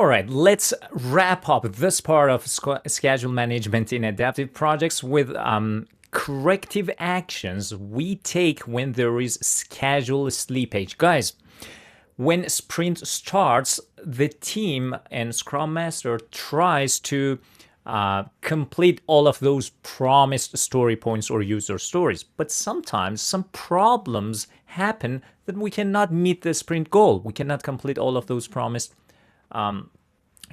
All right, let's wrap up this part of schedule management in adaptive projects with corrective actions we take when there is schedule slippage. Guys, when sprint starts, the team and Scrum Master tries to complete all of those promised story points or user stories. But sometimes some problems happen that we cannot meet the sprint goal. We cannot complete all of those promised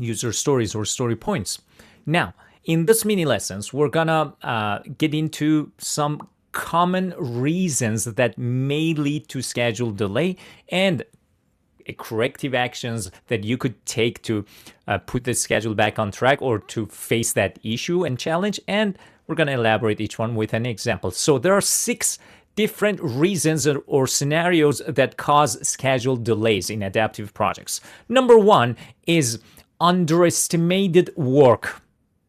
user stories or story points. Now, in this mini lessons, we're gonna get into some common reasons that may lead to schedule delay and corrective actions that you could take to put the schedule back on track or to face that issue and challenge. And we're gonna elaborate each one with an example. So there are 6 different reasons or scenarios that cause schedule delays in adaptive projects. Number 1 is underestimated work.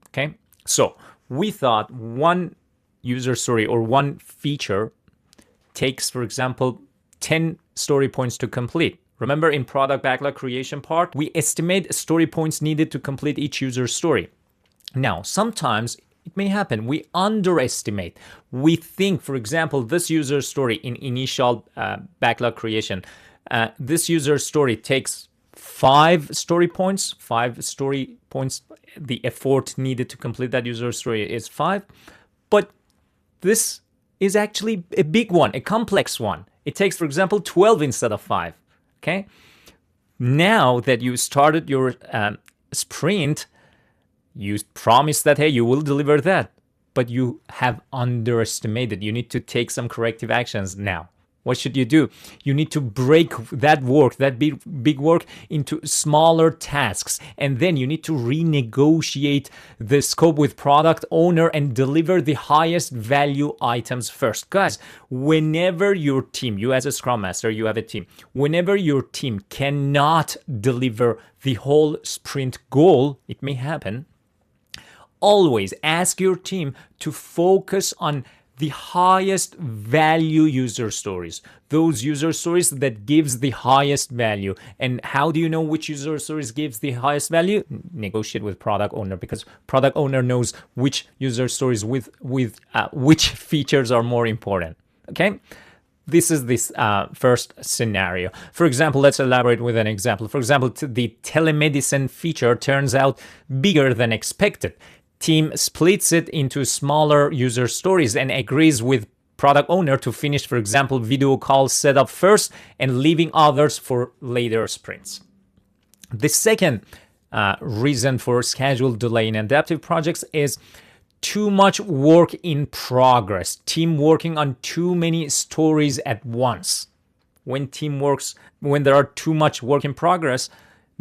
Okay, so we thought one user story or one feature takes, for example, 10 story points to complete. Remember, in product backlog creation part, we estimate story points needed to complete each user story. Now, sometimes it may happen we underestimate. We think, for example, this user story in initial backlog creation, this user story takes 5 story points. The effort needed to complete that user story is 5. But this is actually a big one, a complex one. It takes, for example, 12 instead of 5. Okay. Now that you started your sprint, you promised that, hey, you will deliver that, but you have underestimated. You need to take some corrective actions now. What should you do? You need to break that work, that big work, into smaller tasks. And then you need to renegotiate the scope with product owner and deliver the highest value items first. Guys, whenever your team, you as a Scrum Master, you have a team, whenever your team cannot deliver the whole sprint goal, it may happen, always ask your team to focus on the highest value user stories, those user stories that gives the highest value. And how do you know which user stories gives the highest value? Negotiate with product owner, because product owner knows which user stories with which features are more important. Okay. This is this first scenario. For example, let's elaborate with an example. For example, the telemedicine feature turns out bigger than expected. Team splits it into smaller user stories and agrees with product owner to finish, for example, video call setup first and leaving others for later sprints. The second reason for schedule delay in adaptive projects is too much work in progress. Team working on too many stories at once. When there are too much work in progress,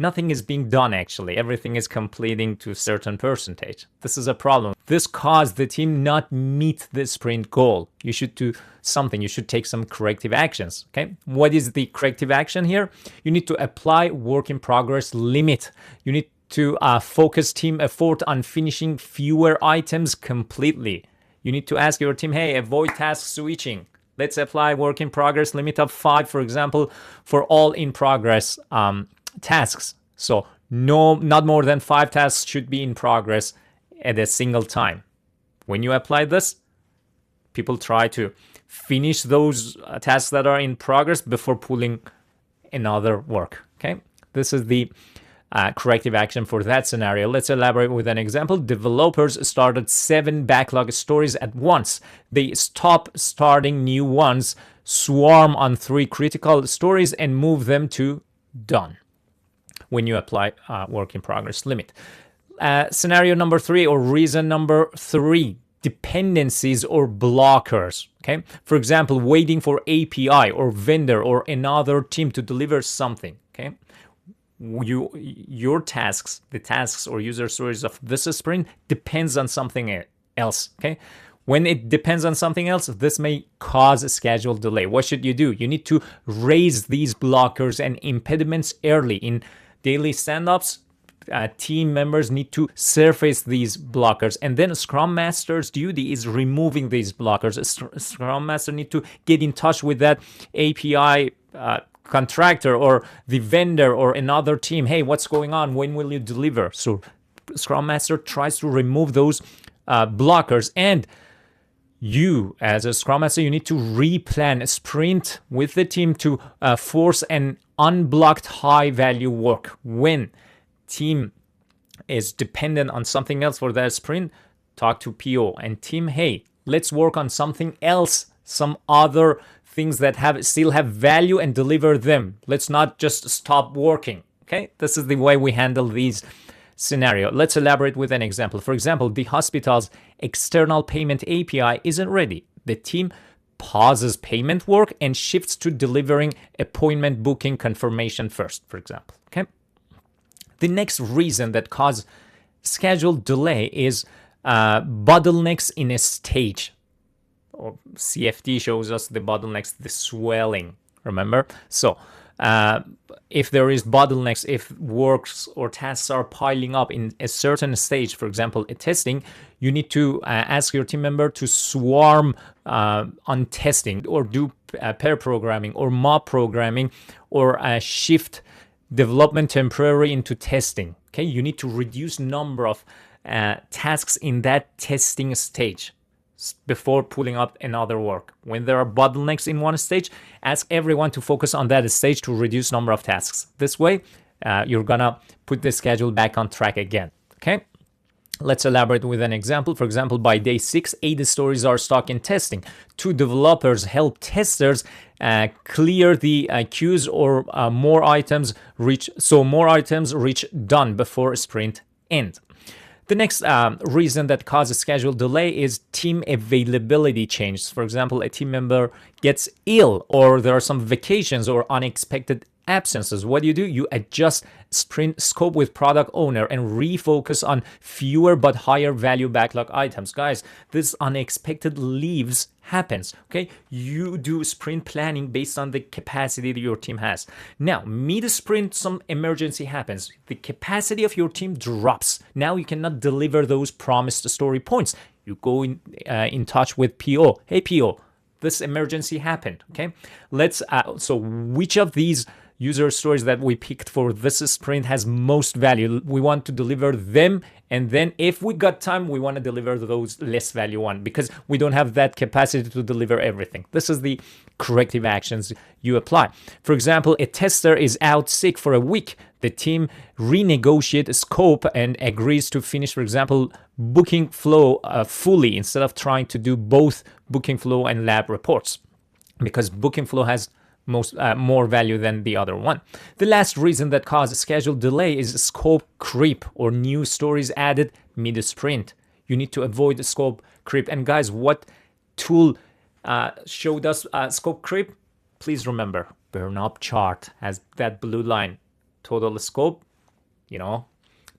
nothing is being done actually. Everything is completing to a certain percentage. This is a problem. This caused the team not meet the sprint goal. You should do something. You should take some corrective actions. Okay. What is the corrective action here? You need to apply work in progress limit. You need to focus team effort on finishing fewer items completely. You need to ask your team, hey, avoid task switching. Let's apply work in progress limit of 5, for example, for all in progress tasks. So not more than 5 tasks should be in progress at a single time. When you apply this, people try to finish those tasks that are in progress before pulling another work. Okay, this is the corrective action for that scenario. Let's elaborate with an example. Developers started 7 backlog stories at once. They stop starting new ones, swarm on 3 critical stories, and move them to done when you apply work in progress limit. Scenario number 3, or reason number 3, dependencies or blockers. Okay, for example, waiting for API or vendor or another team to deliver something. Okay, your tasks, the tasks or user stories of this sprint depends on something else. Okay, when it depends on something else, this may cause a schedule delay. What should you do? You need to raise these blockers and impediments early. In daily stand-ups, team members need to surface these blockers, and then Scrum Master's duty is removing these blockers. Scrum Master need to get in touch with that API contractor or the vendor or another team, hey, what's going on? When will you deliver? So Scrum Master tries to remove those blockers. And you, as a Scrum Master, you need to replan a sprint with the team to force an unblocked high-value work. When team is dependent on something else for that sprint, talk to PO and team, hey, let's work on something else, some other things that still have value and deliver them. Let's not just stop working. Okay, this is the way we handle these scenario. Let's elaborate with an example. For example, the hospital's external payment API isn't ready. The team pauses payment work and shifts to delivering appointment booking confirmation first, for example. Okay. The next reason that causes schedule delay is bottlenecks in a stage. Or CFD shows us the bottlenecks, the swelling, remember? So if there is bottlenecks, if works or tasks are piling up in a certain stage, for example, a testing, you need to ask your team member to swarm on testing, or do pair programming or mob programming, or shift development temporary into testing. Okay, you need to reduce number of tasks in that testing stage before pulling up another work. When there are bottlenecks in one stage, ask everyone to focus on that stage to reduce number of tasks. This way, you're gonna put the schedule back on track again. Okay, let's elaborate with an example. For example, by day 6, 8 stories are stuck in testing. 2 developers help testers clear the queues, or more items reach done before sprint end. The next reason that causes schedule delay is team availability changes. For example, a team member gets ill, or there are some vacations or unexpected absences. What do? You adjust sprint scope with product owner and refocus on fewer but higher value backlog items. Guys, this unexpected leaves happens. Okay, you do sprint planning based on the capacity that your team has. Now, mid-sprint, some emergency happens. The capacity of your team drops. Now you cannot deliver those promised story points. You go in touch with PO. Hey, PO, this emergency happened. Okay, let's. So which of these user stories that we picked for this sprint has most value? We want to deliver them, and then if we got time, we want to deliver those less value one, because we don't have that capacity to deliver everything. This is the corrective actions you apply. For example, a tester is out sick for a week. The team renegotiates scope and agrees to finish, for example, booking flow fully, instead of trying to do both booking flow and lab reports, because booking flow has more value than the other one. The last reason that causes schedule delay is scope creep, or new stories added mid-sprint. You need to avoid the scope creep. And guys, what tool showed us scope creep? Please remember, burn up chart has that blue line. Total scope,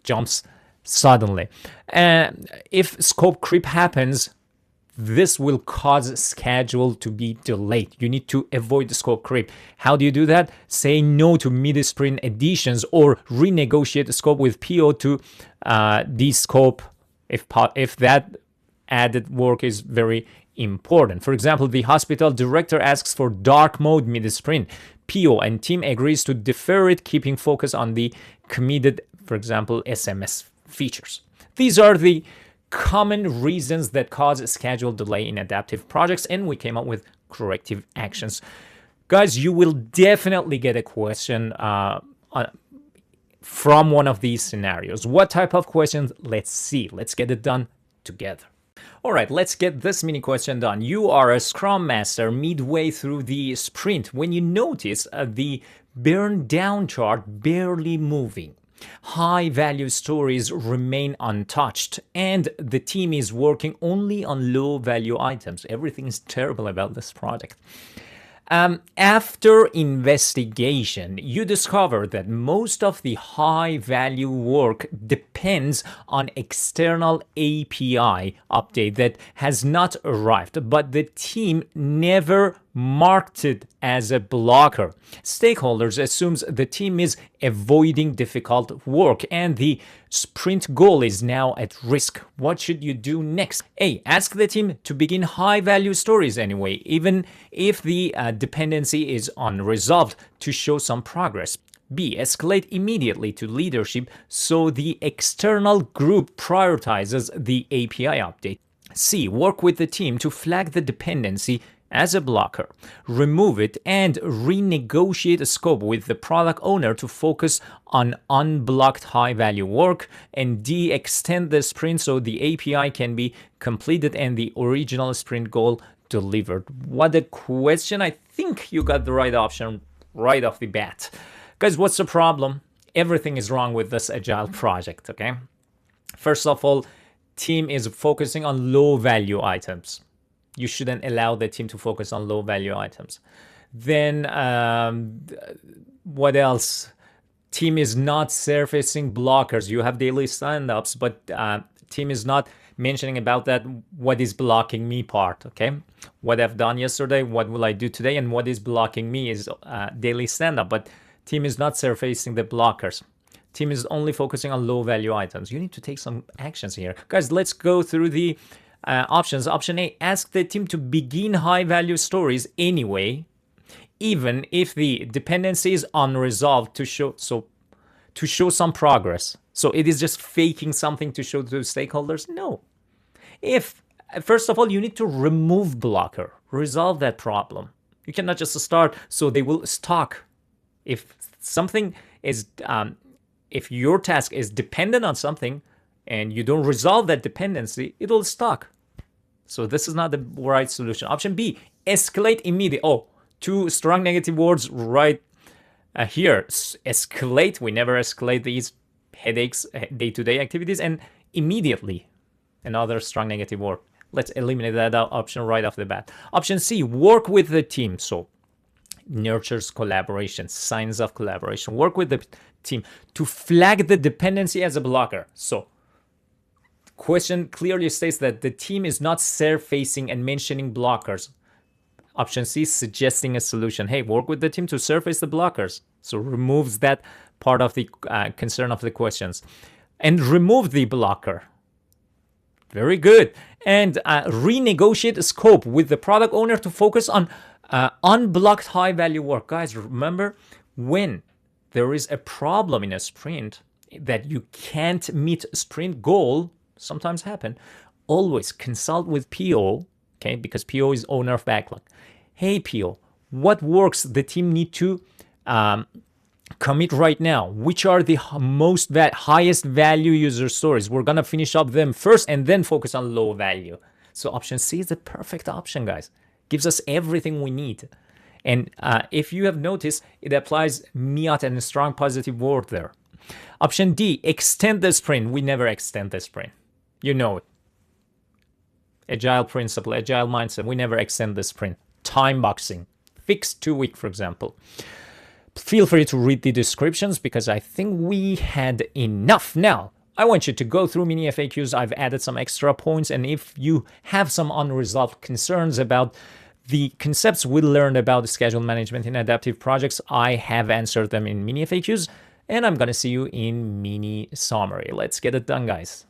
jumps suddenly. And if scope creep happens, this will cause schedule to be delayed. You need to avoid the scope creep. How do you do that? Say no to mid-sprint additions, or renegotiate the scope with PO to de-scope if that added work is very important. For example, the hospital director asks for dark mode mid-sprint. PO and team agrees to defer it, keeping focus on the committed, for example, SMS features. These are the common reasons that cause schedule delay in adaptive projects, and we came up with corrective actions. Guys, you will definitely get a question from one of these scenarios. What type of questions? Let's see. Let's get it done together. All right, let's get this mini question done. You are a Scrum Master midway through the sprint when you notice the burn down chart barely moving. High value stories remain untouched, and the team is working only on low value items. Everything is terrible about this project. After investigation, you discover that most of the high value work depends on external API update that has not arrived, but the team never marked it as a blocker. Stakeholders assumes the team is avoiding difficult work and the sprint goal is now at risk. What should you do next? A. Ask the team to begin high-value stories anyway, even if the dependency is unresolved, to show some progress. B. Escalate immediately to leadership so the external group prioritizes the API update. C. Work with the team to flag the dependency as a blocker, remove it, and renegotiate a scope with the product owner to focus on unblocked high-value work. And D. Extend the sprint so the API can be completed and the original sprint goal delivered. What a question. I think you got the right option right off the bat. Guys, what's the problem? Everything is wrong with this Agile project, okay? First of all, team is focusing on low-value items. You shouldn't allow the team to focus on low-value items. Then, what else? Team is not surfacing blockers. You have daily stand-ups, but team is not mentioning about that what is blocking me part, okay? What I've done yesterday, what will I do today, and what is blocking me is daily stand-up. But team is not surfacing the blockers. Team is only focusing on low-value items. You need to take some actions here. Guys, let's go through the options. Option A, ask the team to begin high-value stories anyway, even if the dependency is unresolved, to show some progress. So it is just faking something to show to stakeholders? No. If, first of all, you need to remove blocker, resolve that problem. You cannot just start so they will stalk. If something is, if your task is dependent on something and you don't resolve that dependency, it will stuck. So this is not the right solution. Option B, escalate immediately. Oh, two strong negative words right here. Escalate, we never escalate these headaches, day-to-day activities, and immediately, another strong negative word. Let's eliminate that option right off the bat. Option C, work with the team. So nurtures collaboration, signs of collaboration. Work with the team to flag the dependency as a blocker. So question clearly states that the team is not surfacing and mentioning blockers. Option C, suggesting a solution. Hey, work with the team to surface the blockers. So removes that part of the concern of the questions. And remove the blocker. Very good. And renegotiate a scope with the product owner to focus on unblocked high-value work. Guys, remember, when there is a problem in a sprint that you can't meet sprint goal, sometimes happen, always consult with PO, okay, because PO is owner of backlog. Hey, PO, what works the team need to commit right now? Which are the highest value user stories? We're going to finish up them first and then focus on low value. So option C is the perfect option, guys. Gives us everything we need. And if you have noticed, it applies MEOT and a strong positive word there. Option D, extend the sprint. We never extend the sprint. You know it. Agile principle, agile mindset. We never extend the sprint. Time boxing. Fixed 2 week, for example. Feel free to read the descriptions because I think we had enough. Now, I want you to go through mini FAQs. I've added some extra points. And if you have some unresolved concerns about the concepts we learned about schedule management in adaptive projects, I have answered them in mini FAQs. And I'm going to see you in mini summary. Let's get it done, guys.